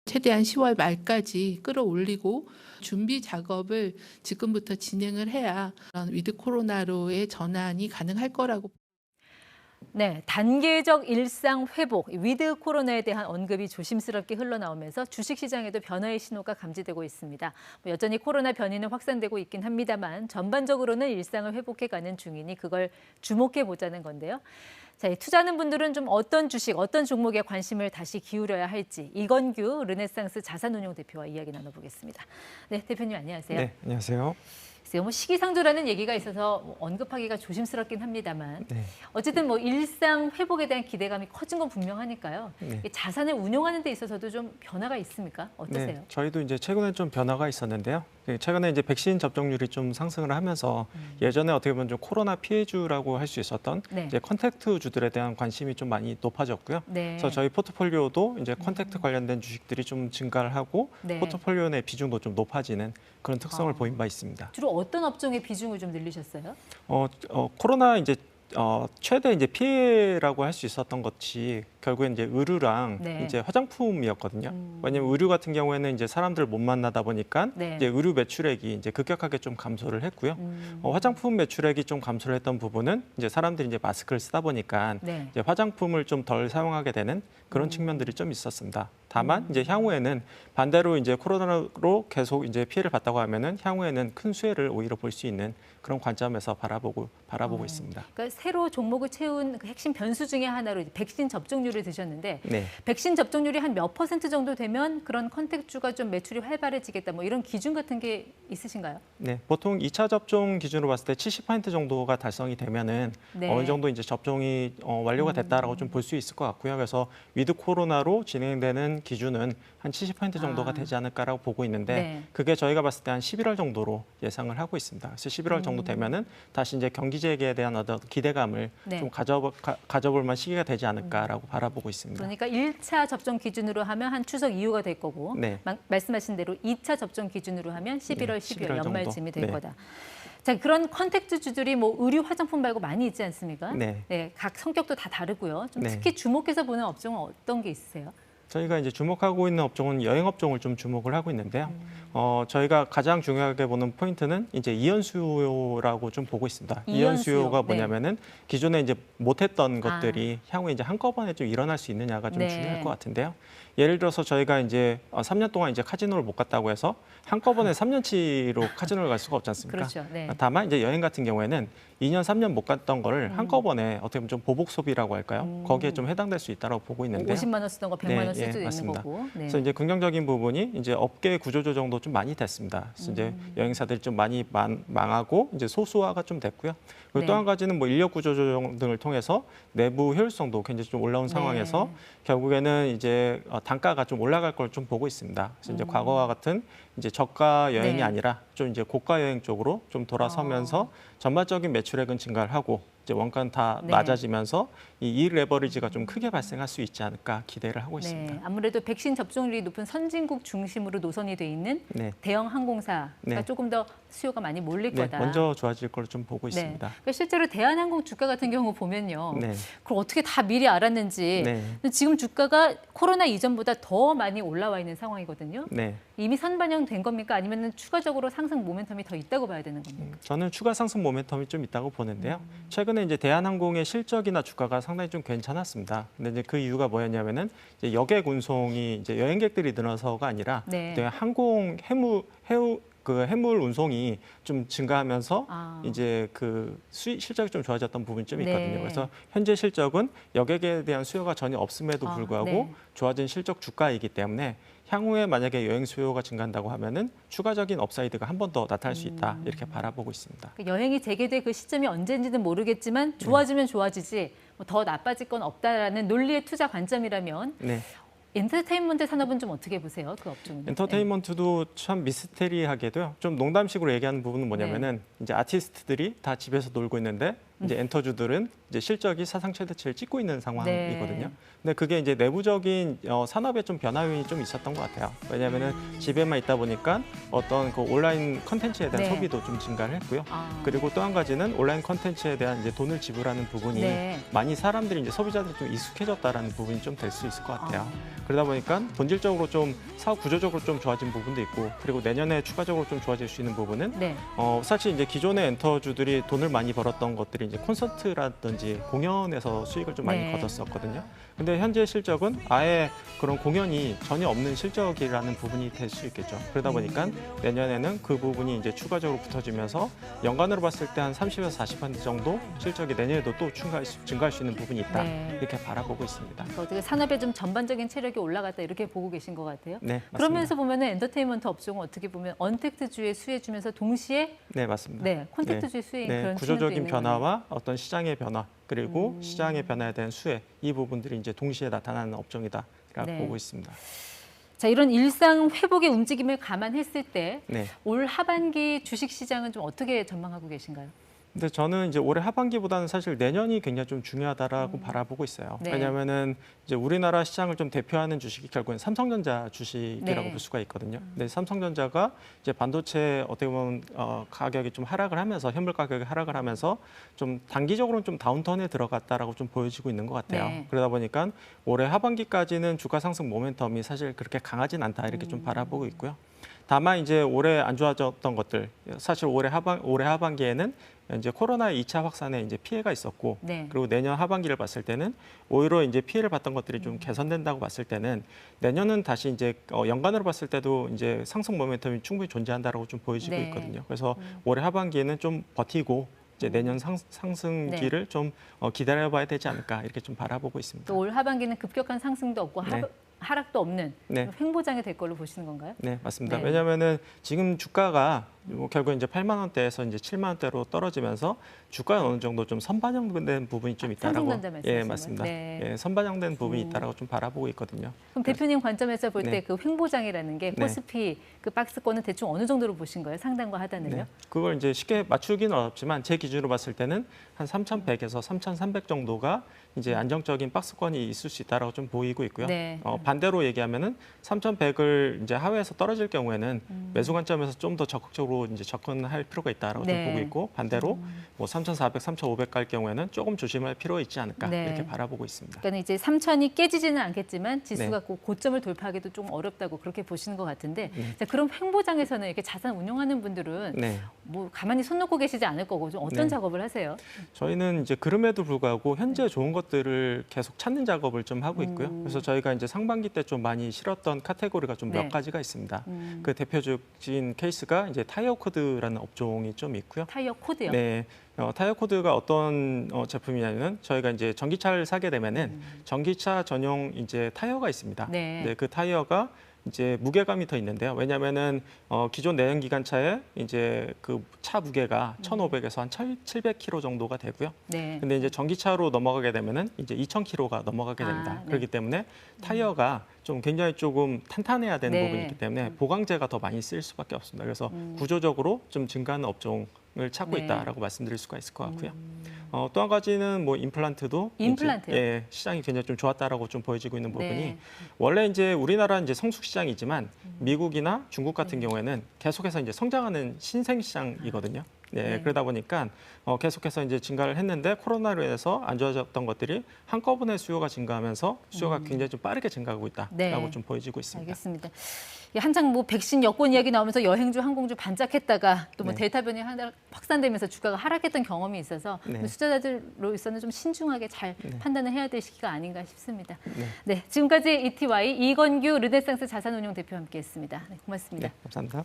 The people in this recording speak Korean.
최대한 10월 말까지 끌어올리고 준비 작업을 지금부터 진행을 해야 위드 코로나로의 전환이 가능할 거라고. 네, 단계적 일상 회복, 위드 코로나에 대한 언급이 조심스럽게 흘러나오면서 주식시장에도 변화의 신호가 감지되고 있습니다. 여전히 코로나 변이는 확산되고 있긴 합니다만 전반적으로는 일상을 회복해가는 중이니 그걸 주목해 보자는 건데요. 자, 투자하는 분들은 좀 어떤 주식, 어떤 종목에 관심을 다시 기울여야 할지 이건규 르네상스 자산운용 대표와 이야기 나눠보겠습니다. 네, 대표님 안녕하세요. 네, 안녕하세요. 시기상조라는 얘기가 있어서 언급하기가 조심스럽긴 합니다만 네. 어쨌든 일상 회복에 대한 기대감이 커진 건 분명하니까요. 네. 자산을 운용하는 데 있어서도 좀 변화가 있습니까? 어떠세요? 네, 저희도 이제 최근에 좀 변화가 있었는데요. 최근에 이제 백신 접종률이 좀 상승을 하면서 예전에 어떻게 보면 좀 코로나 피해주라고 할 수 있었던 네. 이제 컨택트주들에 대한 관심이 좀 많이 높아졌고요. 네. 그래서 저희 포트폴리오도 이제 컨택트 관련된 주식들이 좀 증가를 하고 네. 포트폴리오 내 비중도 좀 높아지는 그런 특성을 보인 바 있습니다. 주로 어떤 업종의 비중을 좀 늘리셨어요? 코로나 이제 최대 이제 피해라고 할 수 있었던 것이 결국엔 이제 의류랑 네. 이제 화장품이었거든요. 왜냐하면 의류 같은 경우에는 이제 사람들 못 만나다 보니까 네. 이제 의류 매출액이 이제 급격하게 좀 감소를 했고요. 화장품 매출액이 좀 감소를 했던 부분은 이제 사람들이 이제 마스크를 쓰다 보니까 네. 이제 화장품을 좀 덜 사용하게 되는 그런 측면들이 좀 있었습니다. 다만 이제 향후에는 반대로 이제 코로나로 계속 이제 피해를 봤다고 하면은 향후에는 큰 수혜를 오히려 볼 수 있는 그런 관점에서 바라보고 있습니다. 그러니까 새로 종목을 채운 그 핵심 변수 중에 하나로 이제 백신 접종률을 드셨는데 네. 백신 접종률이 한 몇 퍼센트 정도 되면 그런 컨택주가 좀 매출이 활발해지겠다 이런 기준 같은 게 있으신가요? 네, 보통 2차 접종 기준으로 봤을 때 70% 정도가 달성이 되면은 네. 어느 정도 이제 접종이 완료가 됐다라고 좀 볼 수 있을 것 같고요. 그래서 위드 코로나로 진행되는 기준은 한 70% 정도가 되지 않을까라고 보고 있는데 네. 그게 저희가 봤을 때 한 11월 정도로 예상을 하고 있습니다. 그래서 11월 정도 되면은 다시 이제 경기 재개에 대한 어떤 기대감을 네. 좀 가져볼 만한 시기가 되지 않을까라고 바라보고 있습니다. 그러니까 1차 접종 기준으로 하면 한 추석 이후가 될 거고 네. 말씀하신 대로 2차 접종 기준으로 하면 11월, 12월 11월 정도. 연말쯤이 될 네. 거다. 자, 그런 컨택트주들이 의류 화장품 말고 많이 있지 않습니까? 네. 네, 각 성격도 다 다르고요. 좀 네. 특히 주목해서 보는 업종은 어떤 게 있으세요? 저희가 이제 주목하고 있는 업종은 여행 업종을 좀 주목을 하고 있는데요. 저희가 가장 중요하게 보는 포인트는 이제 이연 수요라고 좀 보고 있습니다. 이연 수요가 네. 뭐냐면은 기존에 이제 못했던 것들이 향후에 이제 한꺼번에 좀 일어날 수 있느냐가 좀 네. 중요할 것 같은데요. 예를 들어서 저희가 이제 3년 동안 이제 카지노를 못 갔다고 해서 한꺼번에 3년치로 카지노를 갈 수가 없지 않습니까? 그렇죠. 네. 다만 이제 여행 같은 경우에는 2년, 3년 못 갔던 거를 한꺼번에 어떻게 보면 좀 보복 소비라고 할까요? 거기에 좀 해당될 수 있다고 보고 있는데요. 50만 원 쓰던 거 100만 원 쓸 수도 있는 맞습니다. 거고. 네. 그래서 이제 긍정적인 부분이 이제 업계 구조조정도 좀 많이 됐습니다. 그래서 이제 여행사들이 좀 많이 망하고 이제 소수화가 좀 됐고요. 그리고 네. 또 한 가지는 인력 구조조정 등을 통해서 내부 효율성도 굉장히 좀 올라온 상황에서 결국에는 이제 단가가 좀 올라갈 걸 좀 보고 있습니다. 그래서 이제 과거와 같은 이제 저가 여행이 네. 아니라 좀 이제 고가 여행 쪽으로 좀 돌아서면서 전반적인 매출액은 증가를 하고 이제 원가는 다 네. 낮아지면서 이 이익 레버리지가 좀 크게 발생할 수 있지 않을까 기대를 하고 있습니다. 네, 아무래도 백신 접종률이 높은 선진국 중심으로 노선이 돼 있는 네. 대형 항공사가 네. 조금 더 수요가 많이 몰릴 네, 거다. 먼저 좋아질 걸 좀 보고 네. 있습니다. 그러니까 실제로 대한항공 주가 같은 경우 보면요. 네. 그걸 어떻게 다 미리 알았는지 네. 근데 지금 주가가 코로나 이전보다 더 많이 올라와 있는 상황이거든요. 네. 이미 선반영된 겁니까? 아니면 추가적으로 상승 모멘텀이 더 있다고 봐야 되는 겁니까? 저는 추가 상승 모멘텀이 좀 있다고 보는데요. 최근에 이제 대한항공의 실적이나 주가가 상당히 좀 괜찮았습니다. 근데 이제 그 이유가 뭐였냐면은 이제 여객 운송이 이제 여행객들이 늘어서가 아니라 네. 항공 해물 운송이 좀 증가하면서 이제 그 실적이 좀 좋아졌던 부분이 좀 있거든요. 네. 그래서 현재 실적은 여객에 대한 수요가 전혀 없음에도 불구하고 네. 좋아진 실적 주가이기 때문에 향후에 만약에 여행 수요가 증가한다고 하면은 추가적인 업사이드가 한 번 더 나타날 수 있다 이렇게 바라보고 있습니다. 여행이 재개될 그 시점이 언제인지는 모르겠지만 좋아지면 좋아지지 더 나빠질 건 없다라는 논리의 투자 관점이라면 네. 엔터테인먼트 산업은 좀 어떻게 보세요? 그 업종은? 엔터테인먼트도 참 미스테리하게도요. 좀 농담식으로 얘기하는 부분은 뭐냐면은 이제 아티스트들이 다 집에서 놀고 있는데 이제 엔터주들은 이제 실적이 사상 최대치를 찍고 있는 상황이거든요. 네. 근데 그게 이제 내부적인 산업에 좀 변화 요인이 좀 있었던 것 같아요. 왜냐하면은 집에만 있다 보니까 어떤 그 온라인 컨텐츠에 대한 네. 소비도 좀 증가를 했고요. 아. 그리고 또 한 가지는 온라인 컨텐츠에 대한 이제 돈을 지불하는 부분이 네. 많이 사람들이 이제 소비자들이 좀 익숙해졌다라는 부분이 좀 될 수 있을 것 같아요. 아. 그러다 보니까 본질적으로 좀 사업 구조적으로 좀 좋아진 부분도 있고, 그리고 내년에 추가적으로 좀 좋아질 수 있는 부분은 네. 사실 이제 기존의 엔터주들이 돈을 많이 벌었던 것들이 이제 콘서트라든지 공연에서 수익을 좀 많이 네. 거뒀었거든요. 근데 현재 실적은 아예 그런 공연이 전혀 없는 실적이라는 부분이 될 수 있겠죠. 그러다 보니까 내년에는 그 부분이 이제 추가적으로 붙어지면서 연간으로 봤을 때 한 30에서 40% 정도 실적이 내년에도 또 증가할 수 있는 부분이 있다. 네. 이렇게 바라보고 있습니다. 어떻게 산업의 좀 전반적인 체력이 올라갔다 이렇게 보고 계신 것 같아요. 네, 맞습니다. 그러면서 보면은 엔터테인먼트 업종은 어떻게 보면 언택트주의 수혜주면서 동시에 네, 맞습니다. 네 콘택트주의 수혜인 그런 측면도 구조적인 있는 변화와 어떤 시장의 변화, 그리고 시장의 변화에 대한 수혜, 이 부분들이 이제 동시에 나타나는 업종이다라고 네. 보고 있습니다. 자, 이런 일상 회복의 움직임을 감안했을 때 올 네. 하반기 주식 시장은 좀 어떻게 전망하고 계신가요? 근데 저는 이제 올해 하반기보다는 사실 내년이 굉장히 좀 중요하다라고 바라보고 있어요. 네. 왜냐하면은 이제 우리나라 시장을 좀 대표하는 주식이 결국엔 삼성전자 주식이라고 네. 볼 수가 있거든요. 근데 삼성전자가 이제 반도체 어떻게 보면 가격이 좀 하락을 하면서 현물 가격이 하락을 하면서 좀 단기적으로는 좀 다운턴에 들어갔다라고 좀 보여지고 있는 것 같아요. 네. 그러다 보니까 올해 하반기까지는 주가 상승 모멘텀이 사실 그렇게 강하진 않다 이렇게 좀 바라보고 있고요. 다만 이제 올해 안 좋아졌던 것들, 사실 올해 하반기에는 이제 코로나 2차 확산에 이제 피해가 있었고, 네. 그리고 내년 하반기를 봤을 때는 오히려 이제 피해를 봤던 것들이 좀 개선된다고 봤을 때는 내년은 다시 이제 연간으로 봤을 때도 이제 상승 모멘텀이 충분히 존재한다라고 좀 보여지고 네. 있거든요. 그래서 올해 하반기에는 좀 버티고 이제 내년 상승기를 좀 기다려봐야 되지 않을까 이렇게 좀 바라보고 있습니다. 또 올 하반기는 급격한 상승도 없고 네. 하락도 없는 네. 횡보장이 될 걸로 보시는 건가요? 네, 맞습니다. 네. 왜냐하면은 지금 주가가 결국 이제 8만 원대에서 이제 7만 원대로 떨어지면서 주가에 어느 정도 좀 선반영된 부분이 좀 있다라고. 삼성전자 말씀하시는 맞습니다. 거예요? 네. 예, 선반영된 부분이 있다라고 좀 바라보고 있거든요. 그럼 대표님 관점에서 볼 때 네. 그 횡보장이라는 게 네. 코스피 그 박스권은 대충 어느 정도로 보신 거예요? 상단과 하단을요? 네. 그걸 이제 쉽게 맞추기는 어렵지만 제 기준으로 봤을 때는 한 3,100에서 3,300 정도가 이제 안정적인 박스권이 있을 수 있다라고 좀 보이고 있고요. 네. 반대로 얘기하면은 3,100을 이제 하회해서 떨어질 경우에는 매수 관점에서 좀 더 적극적으로 이제 접근할 필요가 있다라고 네. 좀 보고 있고, 반대로 뭐 3,400, 3,500 갈 경우에는 조금 조심할 필요가 있지 않을까 네. 이렇게 바라보고 있습니다. 그러니까 이제 3,000이 깨지지는 않겠지만 지수가 네. 그 고점을 돌파하기도 좀 어렵다고 그렇게 보시는 것 같은데 네. 자, 그럼 횡보장에서는 이렇게 자산 운용하는 분들은 네. 뭐 가만히 손 놓고 계시지 않을 거고 좀 어떤 네. 작업을 하세요? 저희는 이제 그럼에도 불구하고 현재 좋은 것들을 계속 찾는 작업을 좀 하고 있고요. 그래서 저희가 이제 상반기 때 좀 많이 실었던 카테고리가 좀 몇 네. 가지가 있습니다. 그 대표적인 케이스가 이제 타이어 코드라는 업종이 좀 있고요. 타이어 코드요? 네. 타이어 코드가 어떤 제품이냐면 저희가 이제 전기차를 사게 되면은 전기차 전용 이제 타이어가 있습니다. 네. 그 타이어가 이제 무게감이 더 있는데요. 왜냐하면은 기존 내연기관차의 이제 그 차 무게가 1,500에서 한 700kg 정도가 되고요. 네. 근데 이제 전기차로 넘어가게 되면은 이제 2,000kg가 넘어가게 됩니다. 네. 그렇기 때문에 타이어가 좀 굉장히 조금 탄탄해야 되는 네. 부분이 있기 때문에 보강제가 더 많이 쓰일 수밖에 없습니다. 그래서 구조적으로 좀 증가하는 업종을 찾고 네. 있다라고 말씀드릴 수가 있을 것 같고요. 또 한 가지는 뭐 임플란트도 임플란트요? 이제, 시장이 굉장히 좀 좋았다라고 좀 보여지고 있는 부분이 네. 원래 이제 우리나라 이제 성숙 시장이지만 미국이나 중국 같은 경우에는 계속해서 이제 성장하는 신생 시장이거든요. 네. 그러다 보니까 계속해서 이제 증가를 했는데 코로나로 인해서 안 좋아졌던 것들이 한꺼번에 수요가 증가하면서 수요가 굉장히 좀 빠르게 증가하고 있다라고 네. 좀 보여지고 있습니다. 알겠습니다. 한창 뭐 백신 여권 이야기 나오면서 여행주, 항공주 반짝했다가 또 뭐 네. 델타 변이 확산되면서 주가가 하락했던 경험이 있어서 네. 투자자들로서는 좀 신중하게 잘 판단을 해야 될 시기가 아닌가 싶습니다. 네. 네, 지금까지 ETY 이건규 르네상스 자산운용 대표와 함께했습니다. 네, 고맙습니다. 네, 감사합니다.